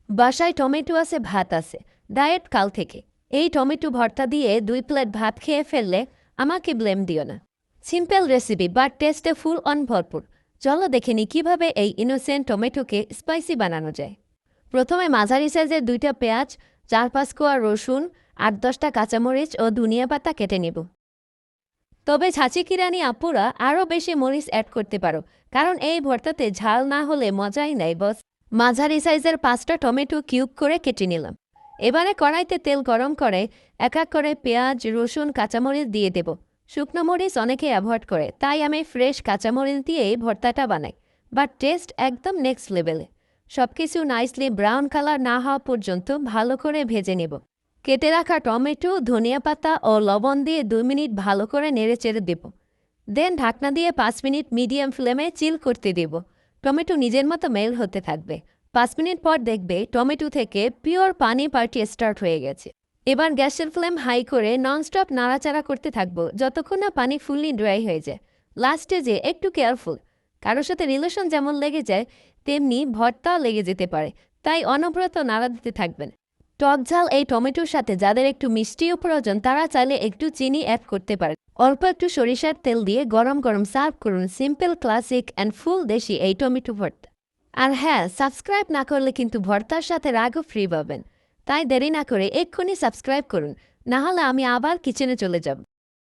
বাসায় টমেটো আছে, ভাত আছে, ডায়েট কাল থেকে। এই টমেটো ভর্তা দিয়ে 2 প্লেট ভাত খেয়ে ফেললে আমাকে ব্লেম দিও না। সিম্পল রেসিপি বাট টেস্টে ফুল অন ভরপুর। চলো দেখে নি কীভাবে এই ইনোসেন্ট টমেটোকে স্পাইসি বানানো যায়। প্রথমে মাঝারি সাইজের 2টা পেঁয়াজ, 4-5 কোয়া রসুন, 8-10টা কাঁচামরিচ ও ধনিয়া পাতা কেটে নেব। তবে ছাঁচি কিরানি আপুরা আরও বেশি মরিচ অ্যাড করতে পারো, কারণ এই ভর্তাতে ঝাল না হলে মজাই নাই বস। মাঝারি সাইজের 5টা টমেটো কিউব করে কেটে নিলাম। এবারে কড়াইতে তেল গরম করে এক এক করে পেঁয়াজ, রসুন, কাঁচামরিচ দিয়ে দেব। শুকনো মরিচ অনেকে অ্যাভয়েড করে, তাই আমি ফ্রেশ কাঁচামরিচ দিয়েই ভর্তাটা বানাই, বাট টেস্ট একদম নেক্সট লেভেলে। সব কিছু নাইসলি ব্রাউন কালার না হওয়া পর্যন্ত ভালো করে ভেজে নেব। কেটে রাখা টমেটো, ধনিয়া পাতা ও লবণ দিয়ে 2 মিনিট ভালো করে নেড়েচেড়ে দেব। দেন ঢাকনা দিয়ে 5 মিনিট মিডিয়াম ফ্লেমে চিল করতে দেব। টমেটো নিজের মতো মেল হতে থাকবে। 5 মিনিট পর দেখবে টমেটো থেকে পিওর পানি পার্টি স্টার্ট হয়ে গেছে। এবার গ্যাসের ফ্লেম হাই করে ননস্টপ নাড়াচাড়া করতে থাকবো যতক্ষণ না পানি ফুললি ড্রাই হয়ে যায়। লাস্টে যে একটু কেয়ারফুল, কারোর সাথে রিলেশন যেমন লেগে যায় তেমনি ভর্তাও লেগে যেতে পারে, তাই অনবরত নাড়া দিতে থাকবেন। টক ঝাল এই টমেটোর সাথে যাদের একটু মিষ্টিও প্রয়োজন তারা চাইলে একটু চিনি অ্যাড করতে পারে। অল্প একটু সরিষার তেল দিয়ে গরম গরম সার্ভ করুন সিম্পল, ক্লাসিক অ্যান্ড ফুল দেশি এই টমেটো ভর্তা। আর হ্যাঁ, সাবস্ক্রাইব না করলে কিন্তু ভর্তার সাথে রাগও ফ্রি পাবেন। তাই দেরি না করে এক্ষুনি সাবস্ক্রাইব করুন, না হলে আমি আবার কিচেনে চলে যাব।